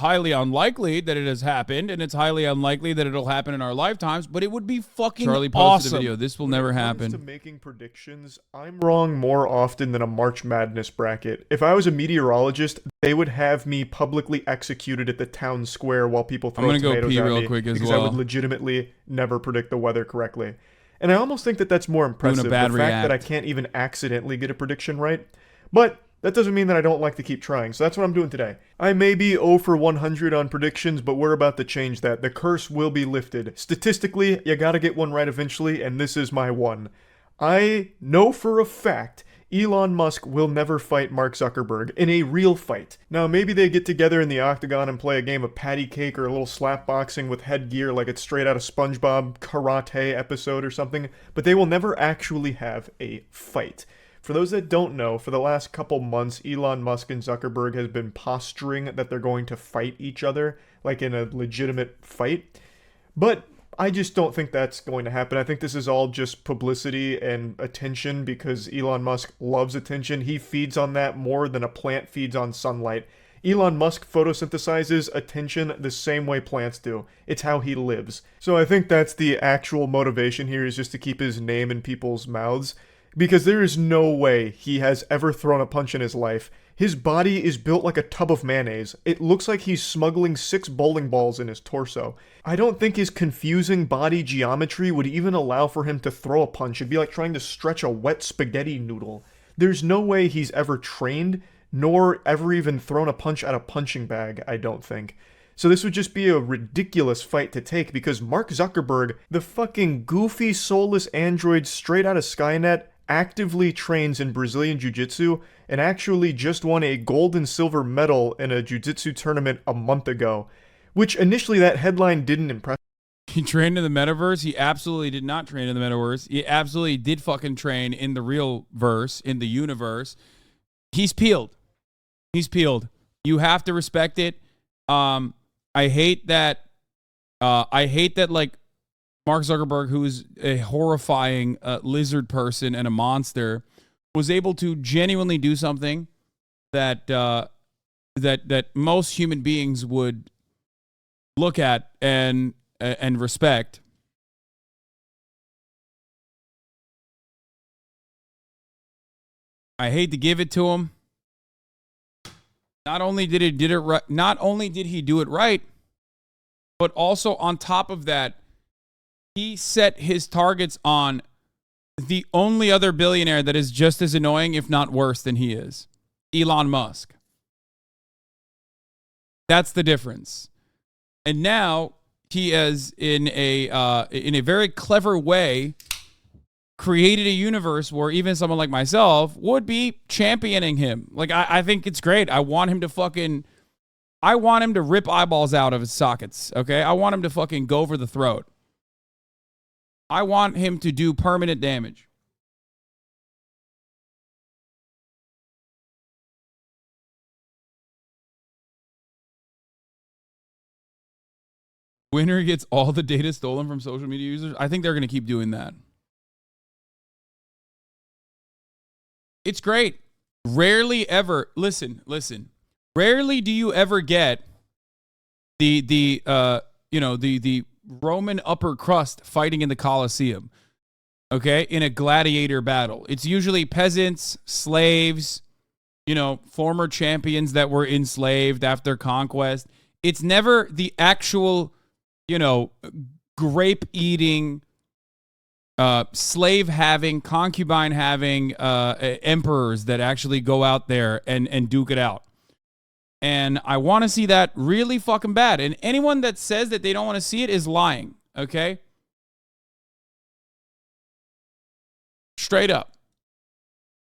highly unlikely that it has happened, and it's highly unlikely that it'll happen in our lifetimes, but it would be fucking Charlie posted awesome. a video. This will never happen. When it comes to making predictions, I'm wrong more often than a March Madness bracket. If I was a meteorologist, they would have me publicly executed at the town square while people throw tomatoes I'm gonna go pee at real me quick as because well. I would legitimately never predict the weather correctly. And I almost think that that's more impressive, the bad fact that I react. can't even accidentally get a prediction right. But that doesn't mean that I don't like to keep trying, so that's what I'm doing today. I may be 0 for 100 on predictions, but we're about to change that. The curse will be lifted. Statistically, you gotta get one right eventually, and this is my one. I know for a fact Elon Musk will never fight Mark Zuckerberg in a real fight. Now, maybe they get together in the octagon and play a game of patty cake or a little slap boxing with headgear like it's straight out of SpongeBob karate episode or something, but they will never actually have a fight. For those that don't know, for the last couple months, Elon Musk and Zuckerberg has been posturing that they're going to fight each other, like in a legitimate fight. But I just don't think that's going to happen. I think this is all just publicity and attention because Elon Musk loves attention. He feeds on that more than a plant feeds on sunlight. Elon Musk photosynthesizes attention the same way plants do. It's how he lives. So I think that's the actual motivation here, is just to keep his name in people's mouths. Because there is no way he has ever thrown a punch in his life. His body is built like a tub of mayonnaise. It looks like he's smuggling 6 bowling balls in his torso. I don't think his confusing body geometry would even allow for him to throw a punch. It'd be like trying to stretch a wet spaghetti noodle. There's no way he's ever trained, nor ever even thrown a punch at a punching bag, I don't think. So this would just be a ridiculous fight to take because Mark Zuckerberg, the fucking goofy soulless android straight out of Skynet, actively trains in Brazilian Jiu-Jitsu and actually just won a gold and silver medal in a Jiu-Jitsu tournament a month ago, which initially that headline didn't impress. He trained in the metaverse. He absolutely did not train in the metaverse. He absolutely did fucking train in the real verse, in the universe. He's peeled. He's peeled. You have to respect it. I hate that like Mark Zuckerberg, who is a horrifying lizard person and a monster, was able to genuinely do something that that most human beings would look at and respect. I hate to give it to him. Not only did he do it right, but also on top of that, he set his targets on the only other billionaire that is just as annoying, if not worse, than he is. Elon Musk. That's the difference. And now he has, in a very clever way, created a universe where even someone like myself would be championing him. Like, I think it's great. I want him to rip eyeballs out of his sockets, okay? I want him to fucking go for the throat. I want him to do permanent damage. Winner gets all the data stolen from social media users. I think they're going to keep doing that. It's great. Rarely ever, listen. Rarely do you ever get the Roman upper crust fighting in the Colosseum, okay, in a gladiator battle. It's usually peasants, slaves, former champions that were enslaved after conquest. It's never the actual, grape-eating, slave-having, concubine-having emperors that actually go out there and duke it out. And I want to see that really fucking bad. And anyone that says that they don't want to see it is lying, okay? Straight up.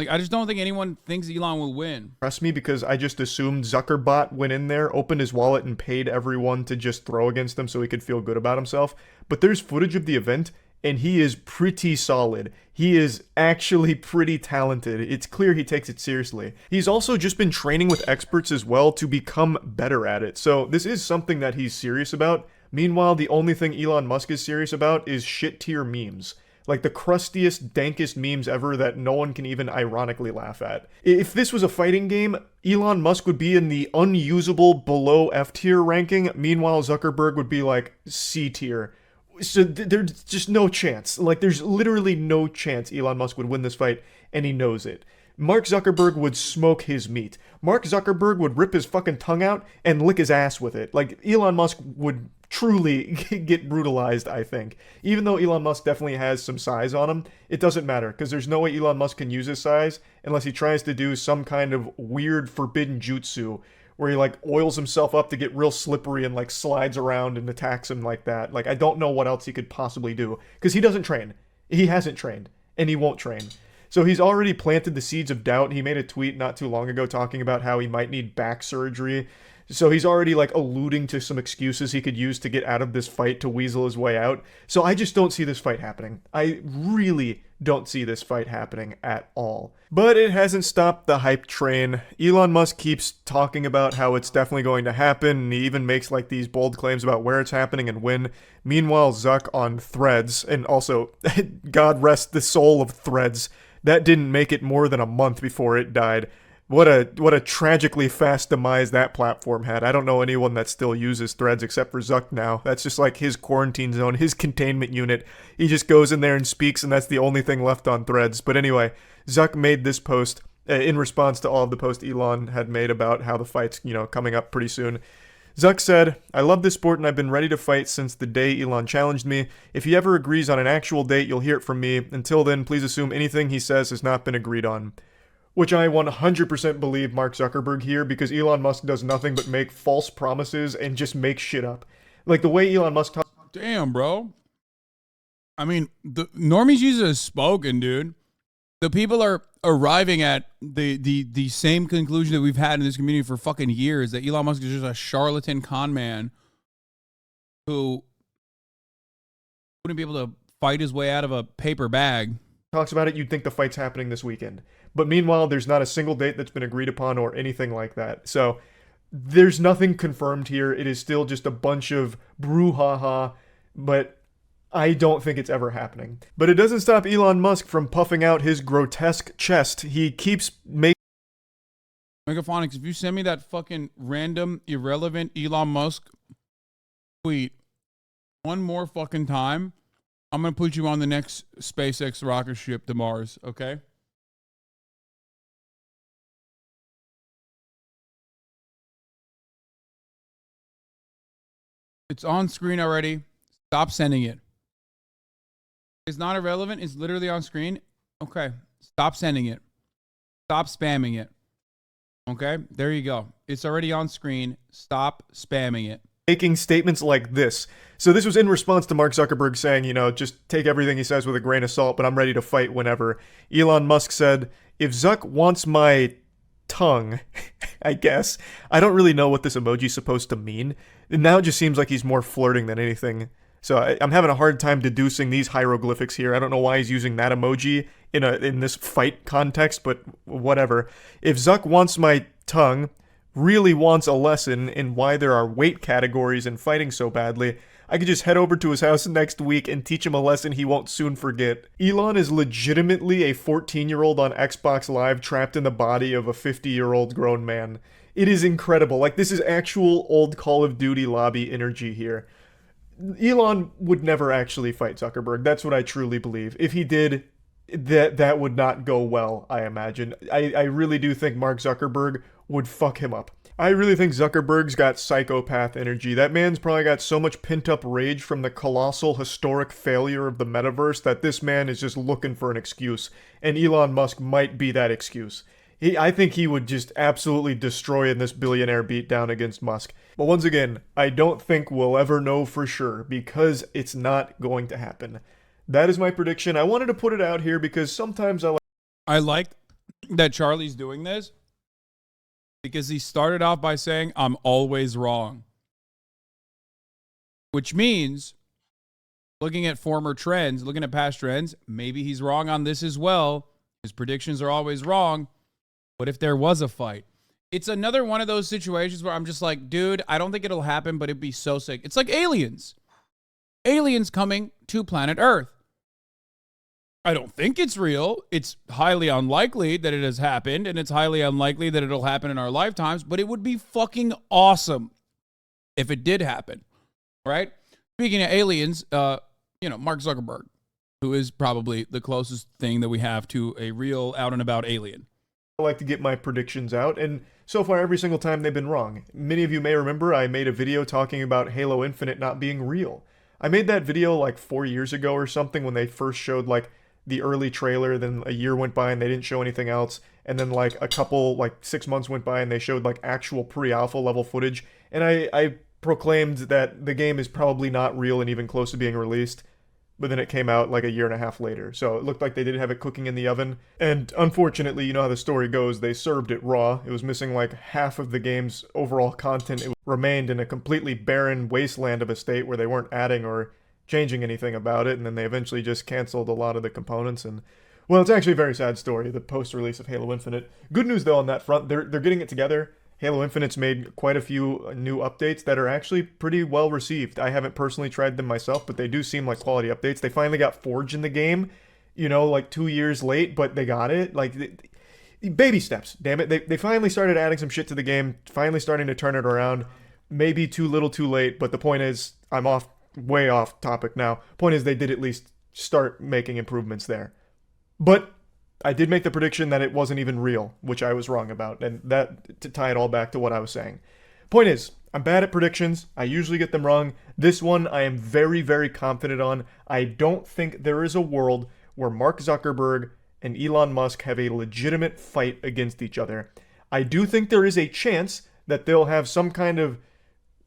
Like, I just don't think anyone thinks Elon will win. Impress me because I just assumed Zuckerbot went in there, opened his wallet, and paid everyone to just throw against him so he could feel good about himself. But there's footage of the event, and he is pretty solid. He is actually pretty talented. It's clear he takes it seriously. He's also just been training with experts as well to become better at it. So this is something that he's serious about. Meanwhile, the only thing Elon Musk is serious about is shit tier memes. Like the crustiest, dankest memes ever that no one can even ironically laugh at. If this was a fighting game, Elon Musk would be in the unusable below F tier ranking. Meanwhile, Zuckerberg would be like C tier. So there's just no chance. Like there's literally no chance Elon Musk would win this fight, and he knows it. Mark Zuckerberg would smoke his meat. Mark Zuckerberg would rip his fucking tongue out and lick his ass with it. Like Elon Musk would truly get brutalized, I think. Even though Elon Musk definitely has some size on him, it doesn't matter because there's no way Elon Musk can use his size unless he tries to do some kind of weird forbidden jutsu where he like oils himself up to get real slippery and like slides around and attacks him like that. Like I don't know what else he could possibly do because he doesn't train. He hasn't trained and he won't train. So he's already planted the seeds of doubt. He made a tweet not too long ago talking about how he might need back surgery. So he's already like alluding to some excuses he could use to get out of this fight to weasel his way out. So I just don't see this fight happening. I really don't see this fight happening at all. But it hasn't stopped the hype train. Elon Musk keeps talking about how it's definitely going to happen, and he even makes like these bold claims about where it's happening and when. Meanwhile, Zuck on Threads, and also, God rest the soul of Threads, that didn't make it more than a month before it died. What a tragically fast demise that platform had. I don't know anyone that still uses Threads except for Zuck now. That's just like his quarantine zone, his containment unit. He just goes in there and speaks, and that's the only thing left on Threads. But anyway, Zuck made this post in response to all of the posts Elon had made about how the fight's, coming up pretty soon. Zuck said, "I love this sport and I've been ready to fight since the day Elon challenged me. If he ever agrees on an actual date, you'll hear it from me. Until then, please assume anything he says has not been agreed on." Which I 100% believe Mark Zuckerberg here because Elon Musk does nothing but make false promises and just make shit up. Like the way Elon Musk talks. Damn, bro. I mean, the normies use it as spoken, dude. The people are arriving at the same conclusion that we've had in this community for fucking years, that Elon Musk is just a charlatan con man who wouldn't be able to fight his way out of a paper bag. Talks about it, you'd think the fight's happening this weekend. But meanwhile, there's not a single date that's been agreed upon or anything like that. So there's nothing confirmed here. It is still just a bunch of brouhaha, but I don't think it's ever happening. But it doesn't stop Elon Musk from puffing out his grotesque chest. He keeps making... Megaphonics, if you send me that fucking random, irrelevant Elon Musk tweet one more fucking time, I'm going to put you on the next SpaceX rocket ship to Mars, okay? It's on screen already. Stop sending it. It's not irrelevant. It's literally on screen. Okay. Stop sending it. Stop spamming it. Okay? There you go. It's already on screen. Stop spamming it. Making statements like this. So this was in response to Mark Zuckerberg saying, just take everything he says with a grain of salt, but I'm ready to fight whenever. Elon Musk said, "If Zuck wants my tongue," I guess. I don't really know what this emoji's supposed to mean. Now it just seems like he's more flirting than anything. So I'm having a hard time deducing these hieroglyphics here. I don't know why he's using that emoji in this fight context, but whatever. If Zuck wants my tongue, really wants a lesson in why there are weight categories in fighting so badly, I could just head over to his house next week and teach him a lesson he won't soon forget. Elon is legitimately a 14-year-old on Xbox Live trapped in the body of a 50-year-old grown man. It is incredible. Like, this is actual old Call of Duty lobby energy here. Elon would never actually fight Zuckerberg. That's what I truly believe. If he did, that would not go well, I imagine. I really do think Mark Zuckerberg would fuck him up. I really think Zuckerberg's got psychopath energy. That man's probably got so much pent-up rage from the colossal historic failure of the metaverse that this man is just looking for an excuse. And Elon Musk might be that excuse. I think he would just absolutely destroy in this billionaire beatdown against Musk. But once again, I don't think we'll ever know for sure because it's not going to happen. That is my prediction. I wanted to put it out here because sometimes I like that Charlie's doing this because he started off by saying, "I'm always wrong." Which means, looking at former trends, looking at past trends, maybe he's wrong on this as well. His predictions are always wrong. What if there was a fight? It's another one of those situations where I'm just like, dude, I don't think it'll happen, but it'd be so sick. It's like aliens. Aliens coming to planet Earth. I don't think it's real. It's highly unlikely that it has happened, and it's highly unlikely that it'll happen in our lifetimes, but it would be fucking awesome if it did happen, right? Speaking of aliens, Mark Zuckerberg, who is probably the closest thing that we have to a real out and about alien. I like to get my predictions out, and so far every single time they've been wrong. Many of you may remember I made a video talking about Halo Infinite not being real. I made that video like 4 years ago or something when they first showed like the early trailer, then a year went by and they didn't show anything else, and then like 6 months went by and they showed like actual pre-alpha level footage, and I proclaimed that the game is probably not real and even close to being released. But then it came out like a year and a half later. So it looked like they did have it cooking in the oven. And unfortunately, you know how the story goes, they served it raw. It was missing like half of the game's overall content. It remained in a completely barren wasteland of a state where they weren't adding or changing anything about it. And then they eventually just canceled a lot of the components. And, well, it's actually a very sad story, the post-release of Halo Infinite. Good news, though, on that front. They're getting it together. Halo Infinite's made quite a few new updates that are actually pretty well received. I haven't personally tried them myself, but they do seem like quality updates. They finally got Forge in the game, like 2 years late, but they got it. Like, baby steps, damn it. They finally started adding some shit to the game, finally starting to turn it around. Maybe too little too late, but the point is, I'm way off topic now. Point is, they did at least start making improvements there. But I did make the prediction that it wasn't even real, which I was wrong about, and that to tie it all back to what I was saying. Point is, I'm bad at predictions. I usually get them wrong. This one I am very, very confident on. I don't think there is a world where Mark Zuckerberg and Elon Musk have a legitimate fight against each other. I do think there is a chance that they'll have some kind of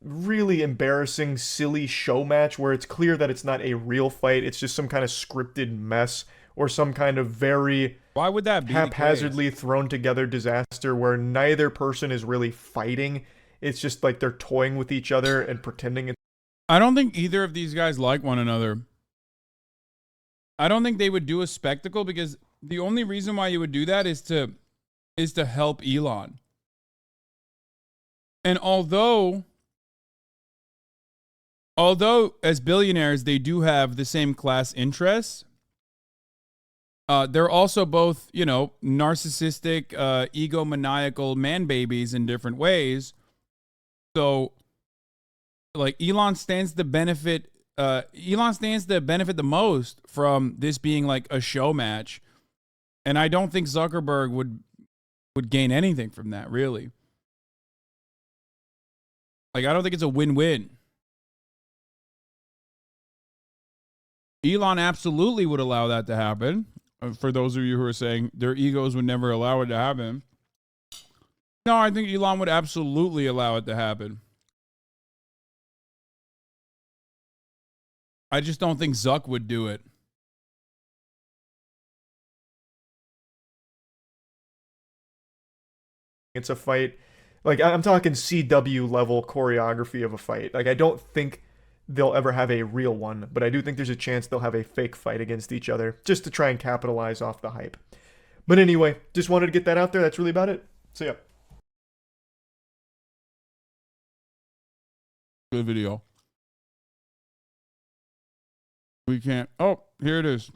really embarrassing, silly show match where it's clear that it's not a real fight. It's just some kind of scripted mess or some kind of very Why would that be haphazardly thrown together disaster where neither person is really fighting. It's just like they're toying with each other and pretending it's... I don't think either of these guys like one another. I don't think they would do a spectacle because the only reason why you would do that is to help Elon. And although as billionaires they do have the same class interests, they're also both, narcissistic, egomaniacal man babies in different ways. So, like, Elon stands to benefit the most from this being like a show match, and I don't think Zuckerberg would gain anything from that, really. Like, I don't think it's a win-win. Elon absolutely would allow that to happen. For those of you who are saying their egos would never allow it to happen. No, I think Elon would absolutely allow it to happen. I just don't think Zuck would do it. It's a fight. Like, I'm talking CW level choreography of a fight. Like, I don't think they'll ever have a real one, but I do think there's a chance they'll have a fake fight against each other just to try and capitalize off the hype. But anyway, just wanted to get that out there. That's really about it. So yeah. Good video. We can't. Oh, here it is.